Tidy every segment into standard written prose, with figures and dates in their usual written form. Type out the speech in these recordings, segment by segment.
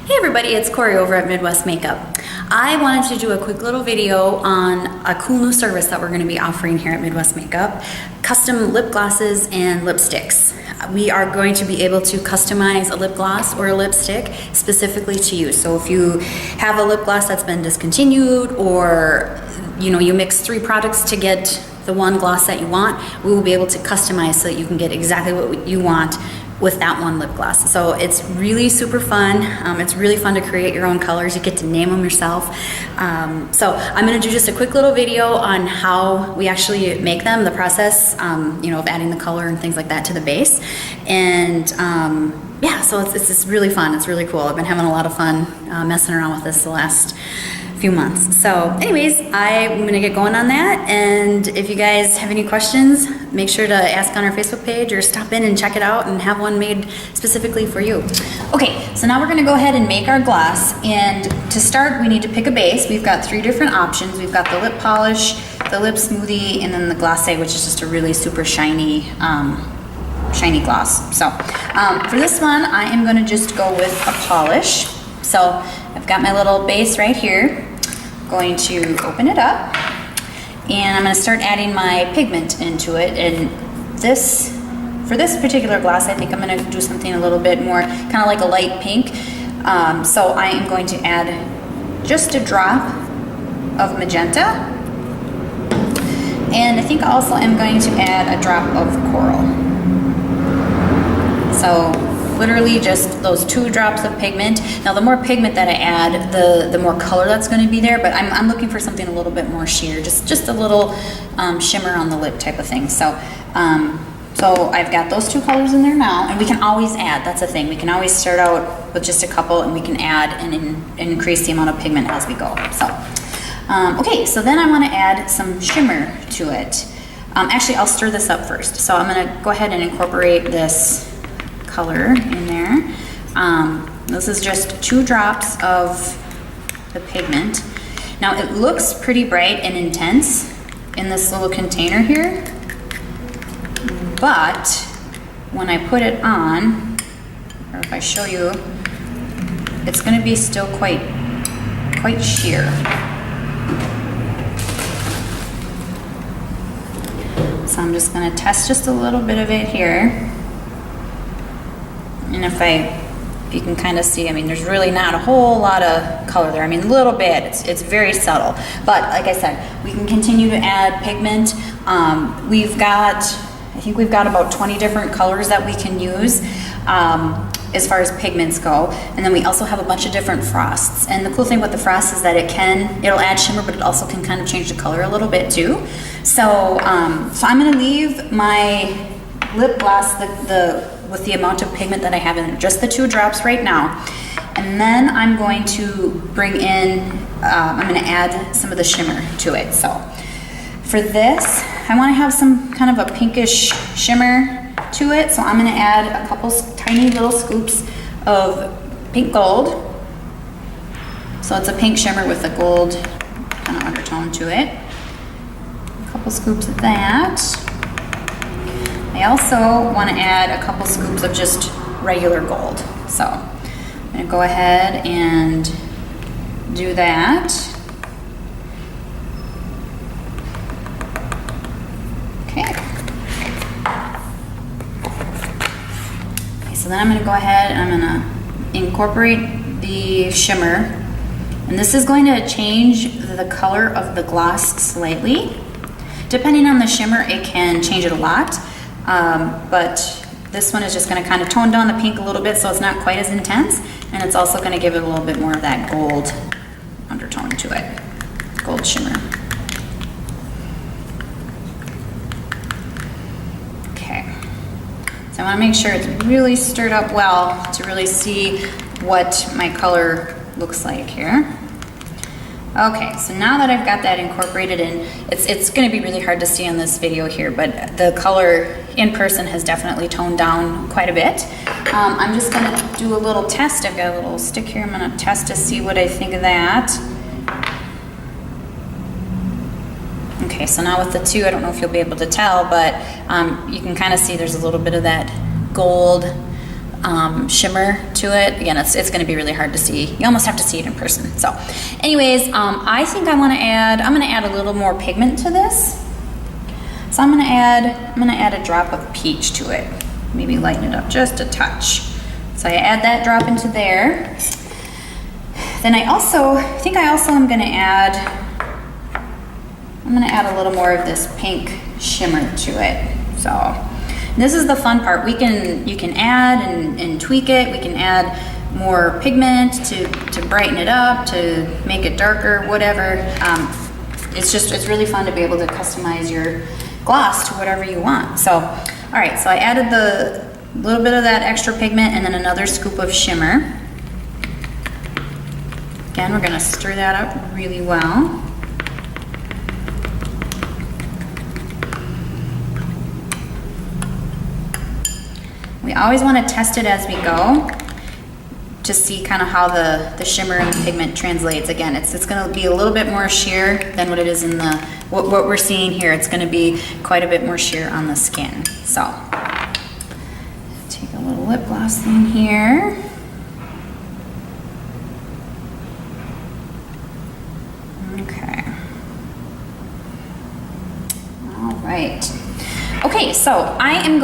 Hey everybody, it's Corey over at Midwest Makeup. I wanted to do a quick little video on a cool new service that we're going to be offering here at Midwest Makeup, custom lip glosses and lipsticks. We are going to be able to customize a lip gloss or a lipstick specifically to you. So if you have a lip gloss that's been discontinued, or you mix 3 products to get the one gloss that you want, we will be able to customize so that you can get exactly what you want with that one lip gloss. So it's really super fun. It's really fun to create your own colors. You get to name them yourself. So I'm gonna do just a quick little video on how we actually make them, the process, of adding the color and things like that to the base. And yeah, so it's just really fun. It's really cool. I've been having a lot of fun messing around with this the last few months. So anyways, I'm gonna get going on that, and if you guys have any questions, make sure to ask on our Facebook page or stop in and check it out and have one made specifically for you. Okay, so now we're gonna go ahead and make our gloss, and to start we need to pick a base. We've got 3 different options. We've got the lip polish, the lip smoothie, and then the glacé, which is just a really super shiny gloss. So for this one, I am gonna just go with a polish. So I've got my little base right here. I'm going to open it up, and I'm going to start adding my pigment into it. And for this particular gloss, I think I'm going to do something a little bit more kind of like a light pink. So I am going to add just a drop of magenta, and I think also I'm going to add a drop of coral. So literally just those 2 drops of pigment. Now the more pigment that I add, the more color that's going to be there, but I'm looking for something a little bit more sheer, just a little shimmer on the lip type of thing. So so I've got those 2 colors in there now, and we can always add. That's the thing, we can always start out with just a couple, and we can add and increase the amount of pigment as we go. So okay, so then I want to add some shimmer to it. Actually, I'll stir this up first. So I'm going to go ahead and incorporate this color in there. This is just 2 drops of the pigment. Now it looks pretty bright and intense in this little container here, but when I put it on, or if I show you, it's going to be still quite sheer. So I'm just going to test just a little bit of it here. And if you can kind of see, I mean, there's really not a whole lot of color there. I mean, a little bit, it's very subtle. But like I said, we can continue to add pigment. I think we've got about 20 different colors that we can use as far as pigments go. And then we also have a bunch of different frosts. And the cool thing with the frost is that it'll add shimmer, but it also can kind of change the color a little bit too. So, so I'm gonna leave my lip gloss with the amount of pigment that I have in it, just the 2 drops right now. And then I'm going to bring in, I'm going to add some of the shimmer to it. So for this, I want to have some kind of a pinkish shimmer to it. So I'm going to add a couple tiny little scoops of pink gold. So it's a pink shimmer with a gold kind of undertone to it. A couple scoops of that. I also want to add a couple scoops of just regular gold. So I'm going to go ahead and do that. Okay. So then I'm going to go ahead and I'm going to incorporate the shimmer. And this is going to change the color of the gloss slightly. Depending on the shimmer, it can change it a lot. But this one is just going to kind of tone down the pink a little bit so it's not quite as intense, and it's also going to give it a little bit more of that gold undertone to it, gold shimmer. Okay, so I want to make sure it's really stirred up well to really see what my color looks like here. Okay, so now that I've got that incorporated in, it's going to be really hard to see on this video here, but the color in person has definitely toned down quite a bit. I'm just going to do a little test. I've got a little stick here. I'm going to test to see what I think of that. Okay, so now with the 2, I don't know if you'll be able to tell, but you can kind of see there's a little bit of that gold shimmer to it. Again, it's going to be really hard to see. You almost have to see it in person. So anyways, I think I'm going to add a little more pigment to this. So I'm going to add a drop of peach to it. Maybe lighten it up just a touch. So I add that drop into there. Then I think I also am going to add a little more of this pink shimmer to it. So this is the fun part. You can add and tweak it. We can add more pigment to brighten it up, to make it darker, whatever. It's really fun to be able to customize your gloss to whatever you want. So, all right, so I added the little bit of that extra pigment and then another scoop of shimmer. Again, we're gonna stir that up really well. We always want to test it as we go to see kind of how the shimmer and the pigment translates. Again, it's going to be a little bit more sheer than what it is in what we're seeing here. It's going to be quite a bit more sheer on the skin. So take a little lip gloss in here. Okay. All right. Okay, so I'm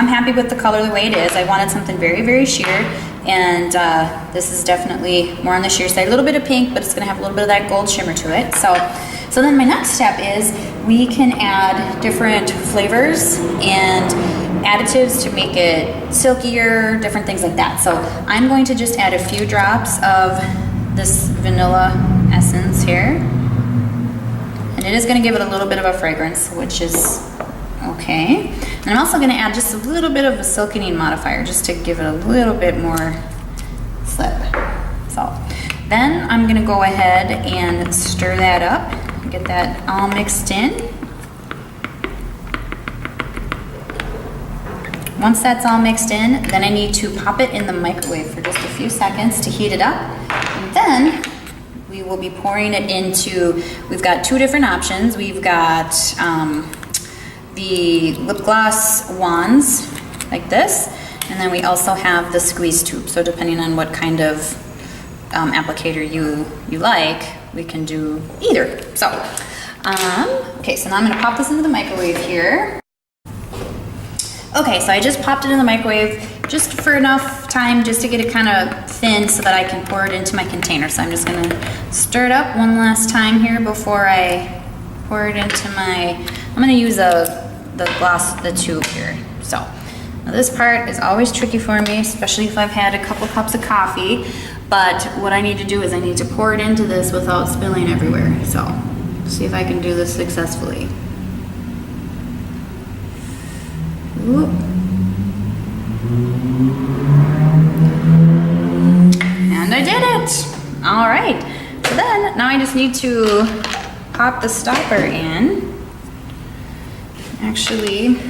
happy with the color the way it is. I wanted something very, very sheer, and this is definitely more on the sheer side. A little bit of pink, but it's gonna have a little bit of that gold shimmer to it. So then my next step is we can add different flavors and additives to make it silkier, different things like that. So I'm going to just add a few drops of this vanilla essence here. And it is gonna give it a little bit of a fragrance, which is okay. And I'm also going to add just a little bit of a silkening modifier just to give it a little bit more slip. So then I'm going to go ahead and stir that up, get that all mixed in. Once that's all mixed in, then I need to pop it in the microwave for just a few seconds to heat it up. And then we will be pouring it into, we've got two different options. We've got the lip gloss wands like this, and then we also have the squeeze tube. So depending on what kind of applicator you like, we can do either. So okay, so now I'm going to pop this into the microwave here. Okay, so I just popped it in the microwave just for enough time just to get it kind of thin so that I can pour it into my container. So I'm just going to stir it up one last time here before I pour it into I'm going to use the tube here. So now this part is always tricky for me, especially if I've had a couple cups of coffee. But what I need to do is I need to pour it into this without spilling everywhere. So see if I can do this successfully. Ooh. And I did it! All right, so then now I just need to pop the stopper in. Actually,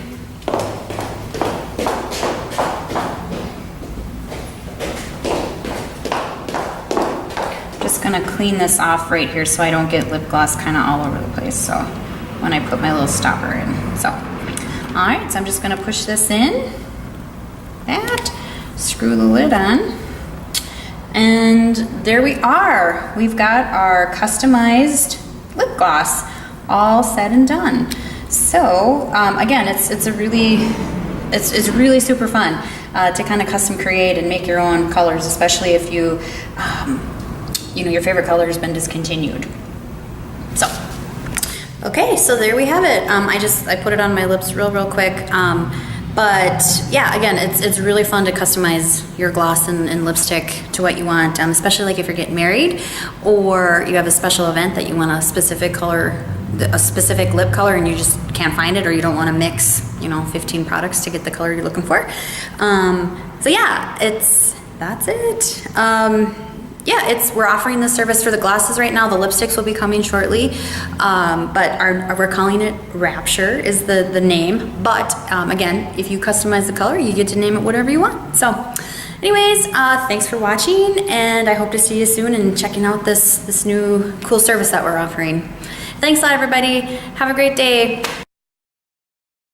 just gonna clean this off right here so I don't get lip gloss kind of all over the place. So when I put my little stopper in. So, all right, so I'm just gonna push this in, screw the lid on, and there we are. We've got our customized lip gloss all said and done. So again, it's really super fun to kind of custom create and make your own colors, especially if you your favorite color has been discontinued. So okay, so there we have it. I put it on my lips real quick. But yeah, again, it's really fun to customize your gloss and lipstick to what you want, especially like if you're getting married or you have a special event that you want a specific color, a specific lip color, and you just can't find it, or you don't want to mix 15 products to get the color you're looking for. So yeah, that's it. Yeah, we're offering this service for the glosses right now. The lipsticks will be coming shortly, but we're calling it Rapture is the name. But again, if you customize the color, you get to name it whatever you want. So anyways, thanks for watching, and I hope to see you soon and checking out this new cool service that we're offering. Thanks a lot, everybody. Have a great day.